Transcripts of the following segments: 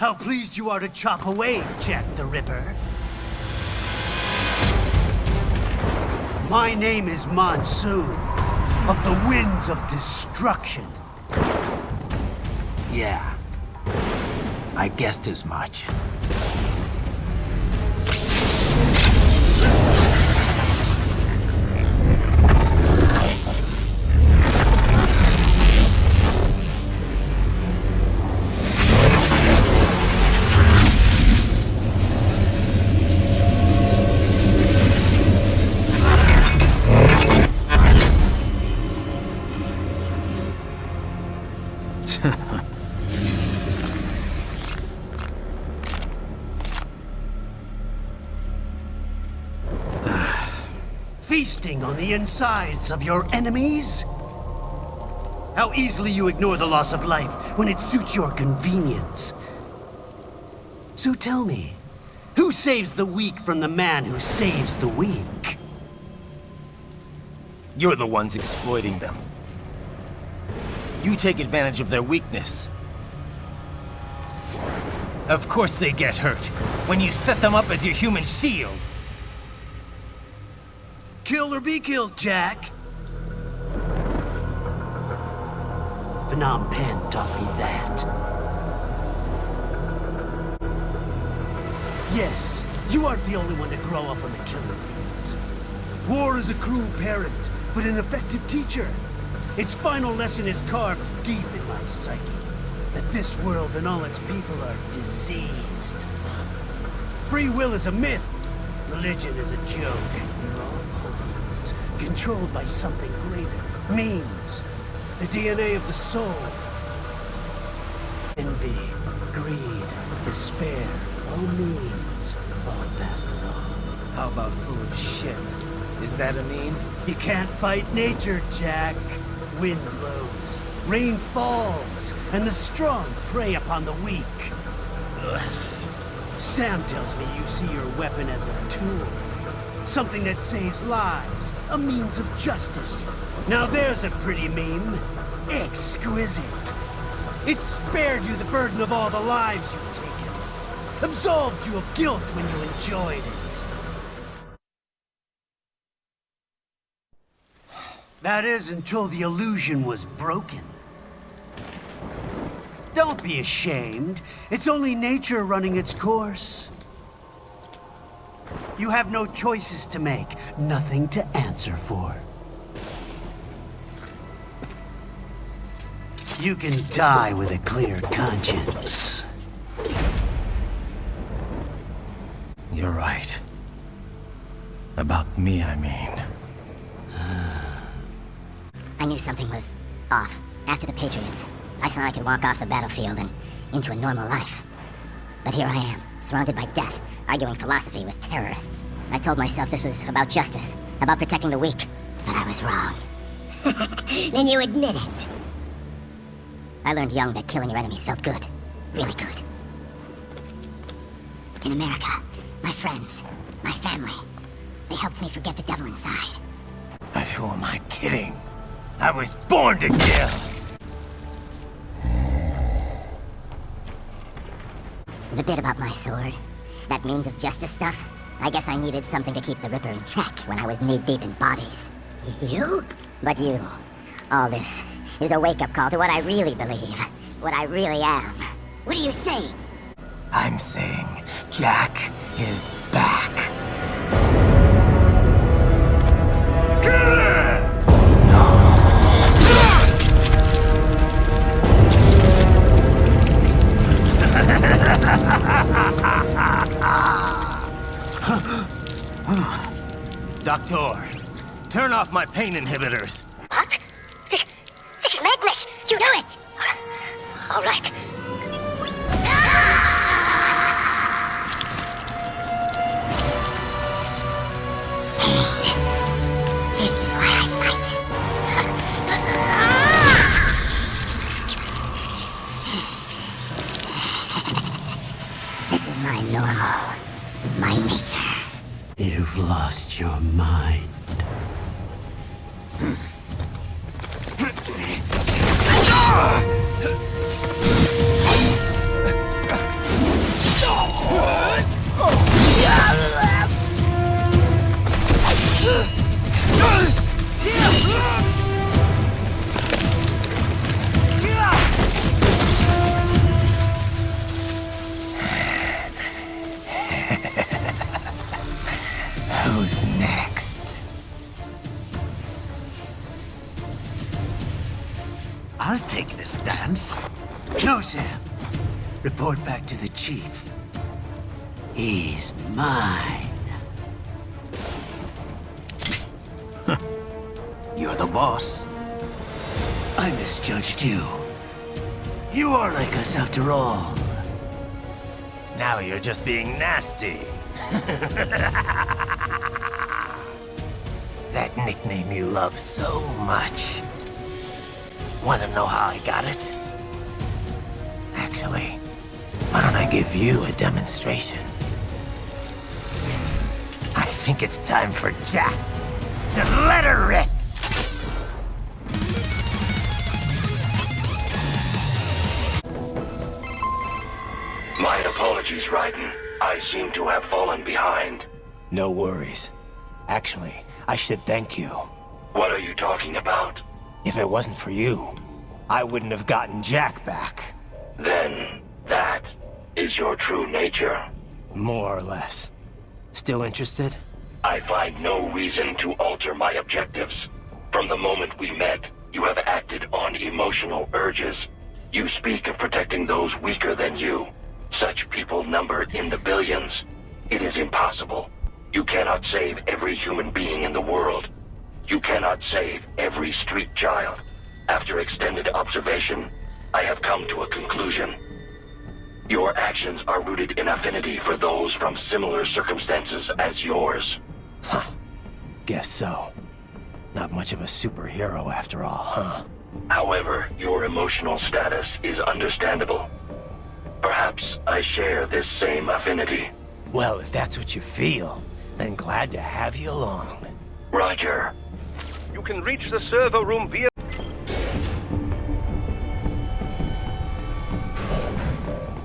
How pleased you are to chop away, Jack the Ripper. My name is Monsoon, of the Winds of Destruction. Yeah, I guessed as much. Feasting on the insides of your enemies? How easily you ignore the loss of life when it suits your convenience. So tell me, who saves the weak from the man who saves the weak? You're the ones exploiting them. You take advantage of their weakness. Of course they get hurt when you set them up as your human shield. Kill or be killed, Jack. Phnom Penh taught me that. Yes, you aren't the only one to grow up on the killing fields. War is a cruel parent, but an effective teacher. Its final lesson is carved deep in my psyche. That this world and all its people are diseased. Free will is a myth. Religion is a joke. We're all pawns, controlled by something greater. Memes. The DNA of the soul. Envy, greed, despair, all memes, all passed along. How about full of shit? Is that a meme? You can't fight nature, Jack. Wind blows, rain falls, and the strong prey upon the weak. Ugh. Sam tells me you see your weapon as a tool. Something that saves lives, a means of justice. Now there's a pretty meme. Exquisite. It spared you the burden of all the lives you've taken. Absolved you of guilt when you enjoyed it. That is until the illusion was broken. Don't be ashamed. It's only nature running its course. You have no choices to make, nothing to answer for. You can die with a clear conscience. You're right. About me, I mean. I knew something was off. After the Patriots, I thought I could walk off the battlefield and into a normal life. But here I am, surrounded by death, arguing philosophy with terrorists. I told myself this was about justice, about protecting the weak. But I was wrong. Then you admit it. I learned young that killing your enemies felt good. Really good. In America, my friends, my family, they helped me forget the devil inside. But who am I kidding? I was born to kill! The bit about my sword, that means of justice stuff, I guess I needed something to keep the Ripper in check when I was knee-deep in bodies. You? But you. All this is a wake-up call to what I really believe, what I really am. What are you saying? I'm saying Jack is back. Doctor, turn off my pain inhibitors. What? This is madness! You do it! All right. Pain. This is why I fight. This is my normal, my nature. You've lost your mind. No, Sam. Report back to the chief. He's mine. You're the boss. I misjudged you. You are like us after all. Now you're just being nasty. That nickname you love so much. Want to know how I got it? Actually, why don't I give you a demonstration? I think it's time for Jack to let her rip. My apologies, Raiden. I seem to have fallen behind. No worries. Actually, I should thank you. What are you talking about? If it wasn't for you, I wouldn't have gotten Jack back. Then, that is your true nature. More or less. Still interested? I find no reason to alter my objectives. From the moment we met, you have acted on emotional urges. You speak of protecting those weaker than you. Such people number in the billions. It is impossible. You cannot save every human being in the world. You cannot save every street child. After extended observation, I have come to a conclusion. Your actions are rooted in affinity for those from similar circumstances as yours. Huh. Guess so. Not much of a superhero after all, huh? However, your emotional status is understandable. Perhaps I share this same affinity. Well, if that's what you feel, then glad to have you along. Roger. You can reach the server room via...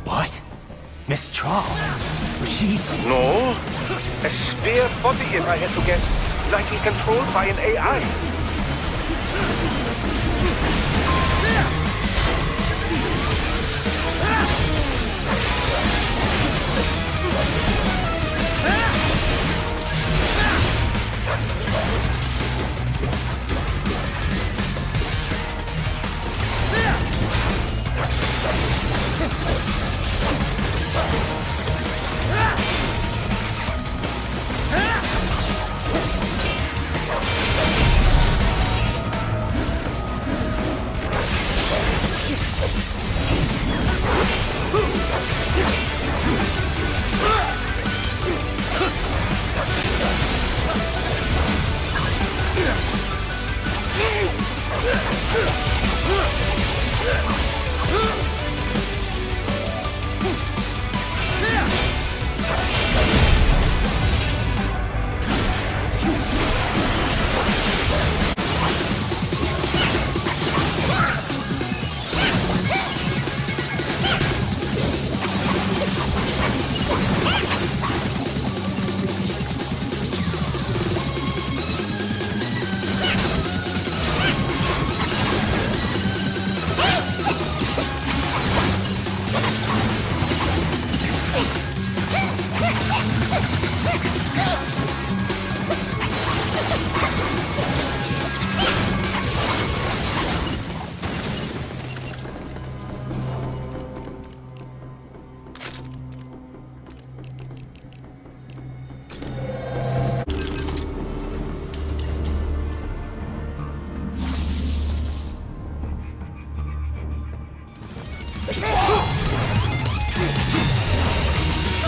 What? Miss Troll? She's... No. A spare body, if I had to guess. Likely controlled by an AI.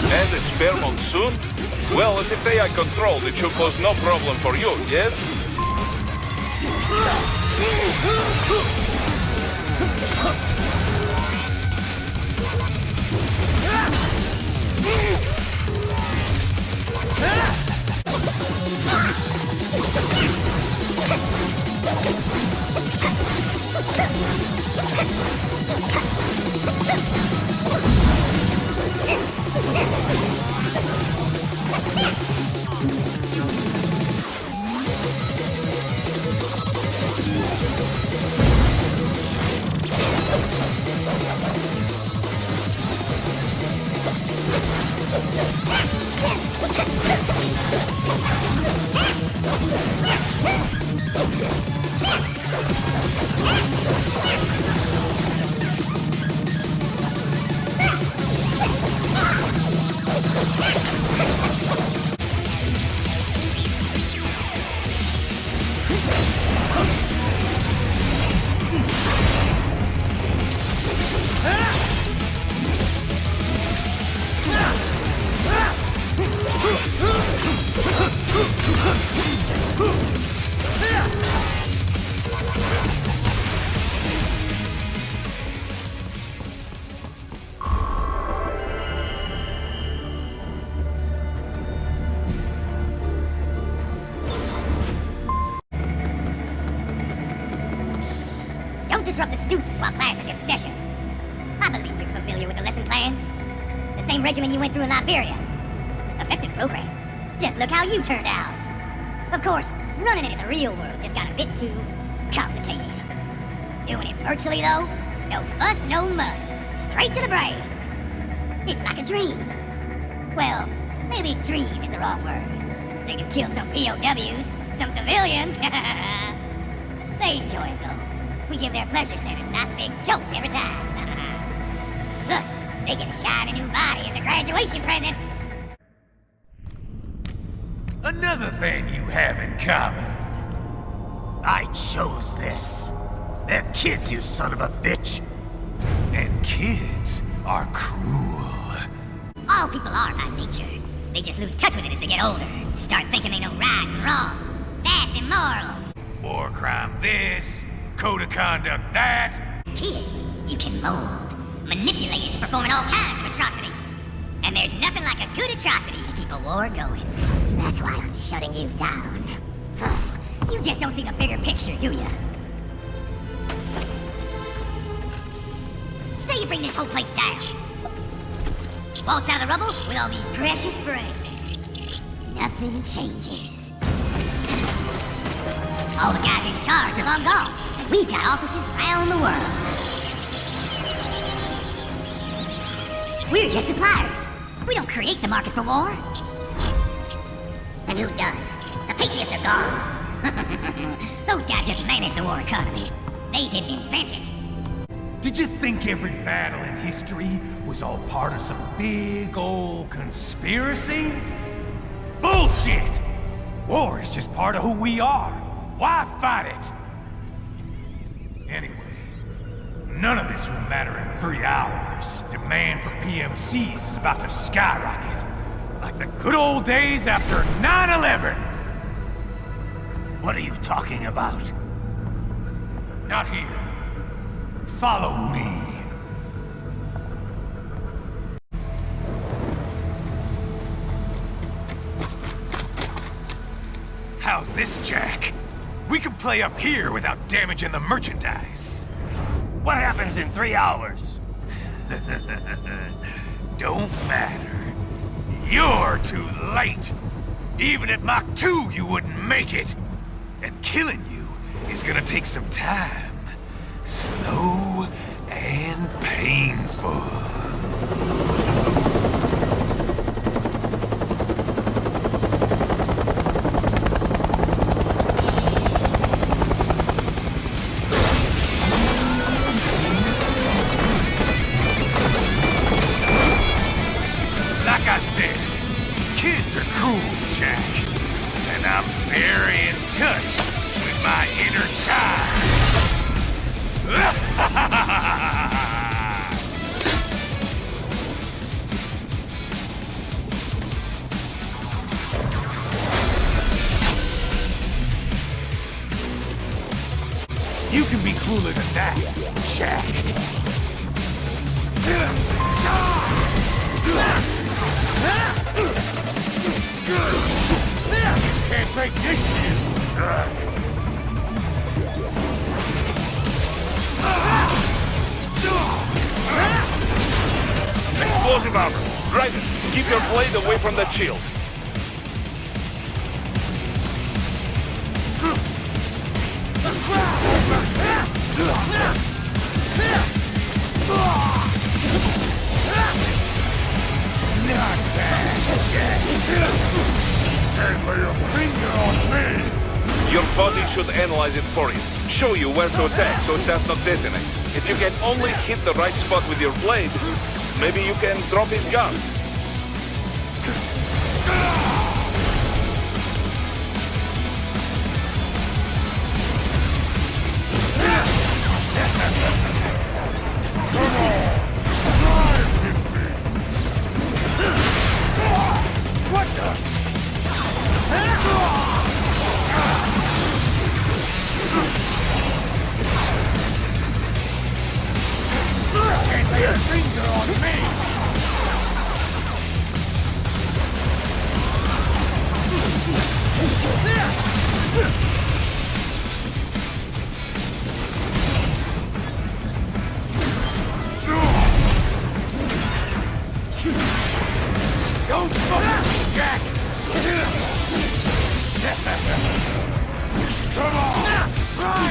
And a spare monsoon? Well, as it's AI controlled, it should pose no problem for you, yes? disrupt the students while class is in session. I believe you're familiar with the lesson plan. The same regimen you went through in Liberia. Effective program. Just look how you turned out. Of course, running it in the real world just got a bit too complicated. Doing it virtually, though, no fuss, no muss. Straight to the brain. It's like a dream. Well, maybe dream is the wrong word. They can kill some POWs, some civilians. They enjoy it, though. We give their pleasure centers a nice big jolt every time. Plus, they get a shiny new body as a graduation present. Another thing you have in common. I chose this. They're kids, you son of a bitch. And kids are cruel. All people are by nature. They just lose touch with it as they get older. Start thinking they know right and wrong. That's immoral. War crime this, code of conduct that. Kids, you can mold, manipulate into performing all kinds of atrocities. And there's nothing like a good atrocity to keep a war going. That's why I'm shutting you down. You just don't see the bigger picture, do you? Say you bring this whole place down. Waltz out of the rubble with all these precious brains. Nothing changes. All the guys in charge are long gone. We've got offices around the world. We're just suppliers. We don't create the market for war. And who does? The Patriots are gone. Those guys just manage the war economy. They didn't invent it. Did you think every battle in history was all part of some big old conspiracy? Bullshit! War is just part of who we are. Why fight it? Anyway, none of this will matter in 3 hours. Demand for PMCs is about to skyrocket. Like the good old days after 9/11. What are you talking about? Not here. Follow me. How's this, Jack? We can play up here without damaging the merchandise. What happens in 3 hours? Don't matter. You're too late. Even at Mach 2, you wouldn't make it. And killing you is gonna take some time. Slow and painful. Like I said, kids are cruel, Jack. And I'm very in touch with my inner child. You can be crueler than that, Jack. Can't break this shit. Explosive armor. Drive it. Keep your blade away from that shield. Not bad, Jack. Can't lay a finger on me. Your body should analyze it for you. Show you where to attack so it does not detonate. If you can only hit the right spot with your blade, maybe you can drop his gun. Come on! Drive with me! What the? Can't lay a finger on me! Don't fuck with Jack! Come on! Try!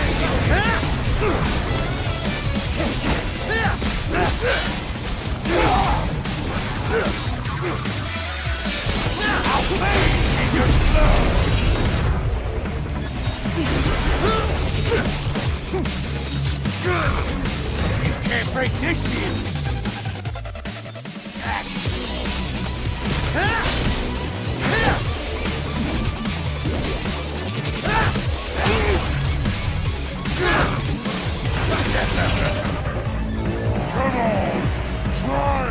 I'll play in your blood! You can't break this shield! Come on! Try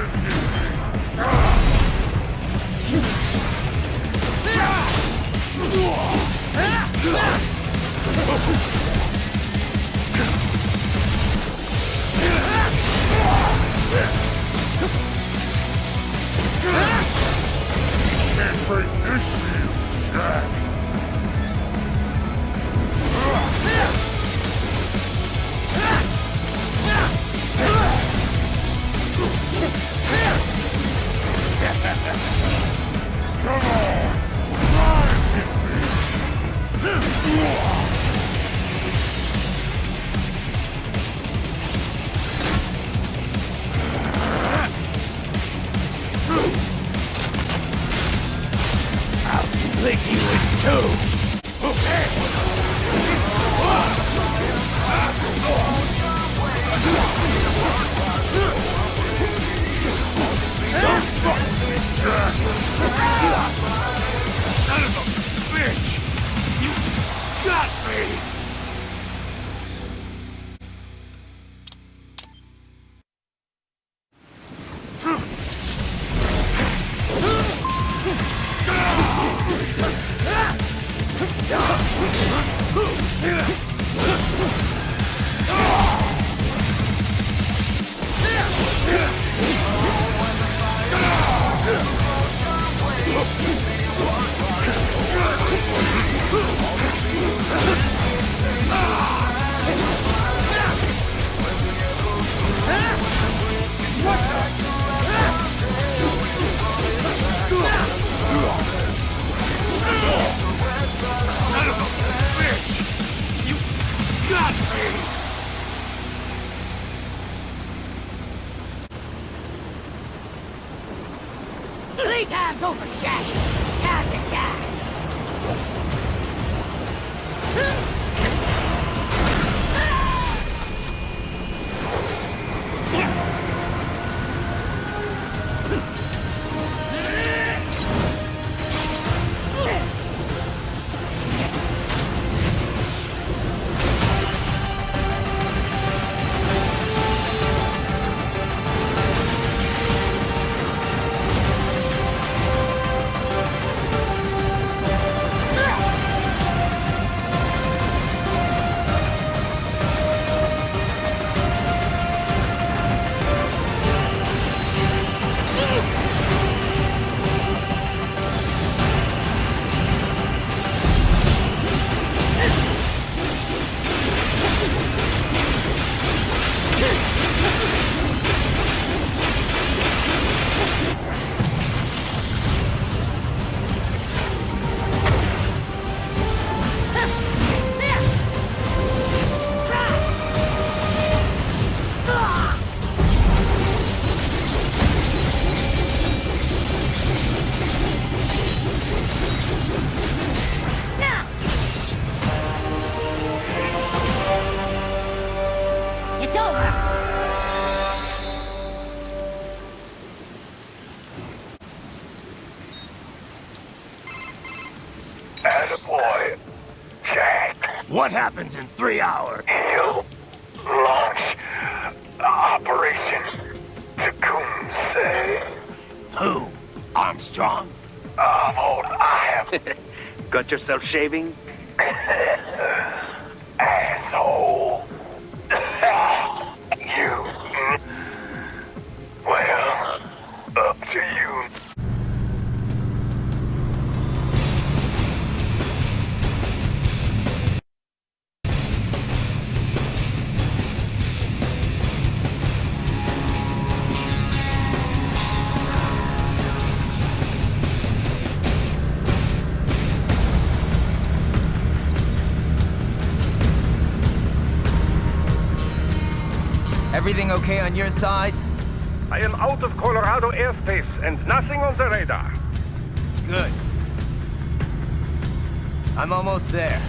can't break this shield, Jack! Come on! Drive with me! I'll split you in two! Okay! Son of a bitch! You got me! Son of a bitch! You got me! 3 times over, Jack! Time to die! It's over! Attaboy, Jack. What happens in 3 hours? He'll launch Operation Tecumseh. Who? Armstrong? Old I am. Got yourself shaving? Asshole. You. Well, up to you. Everything okay on your side? I am out of Colorado airspace and nothing on the radar. Good. I'm almost there.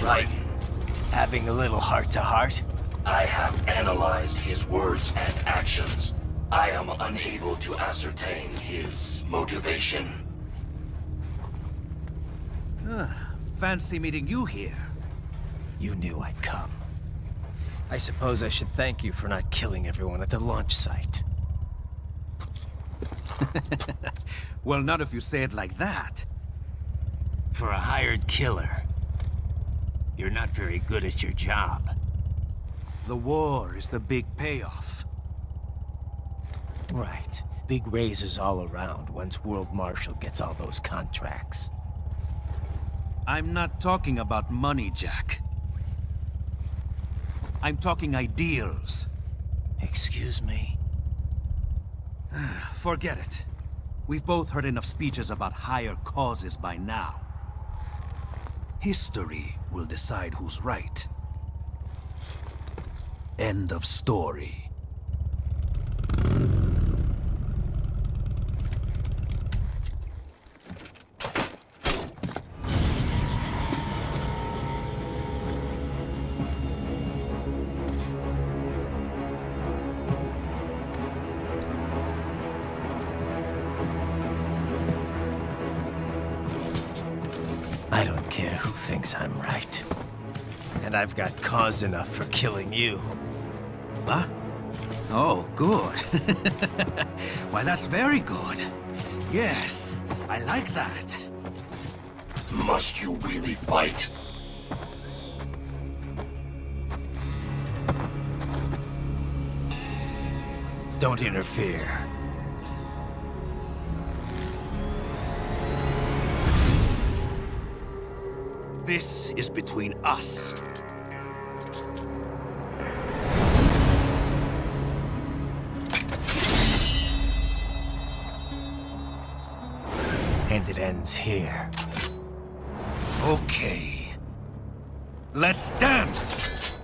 Right. Having a little heart-to-heart? I have analyzed his words and actions. I am unable to ascertain his motivation. Fancy meeting you here. You knew I'd come. I suppose I should thank you for not killing everyone at the launch site. Well, not if you say it like that. For a hired killer, you're not very good at your job. The war is the big payoff. Right. Big raises all around once World Marshal gets all those contracts. I'm not talking about money, Jack. I'm talking ideals. Excuse me? Forget it. We've both heard enough speeches about higher causes by now. History will decide who's right. End of story. I don't care who thinks I'm right. And I've got cause enough for killing you. Huh? Oh, good. Why, that's very good. Yes, I like that. Must you really fight? Don't interfere. This is between us. And it ends here. Okay. Let's dance!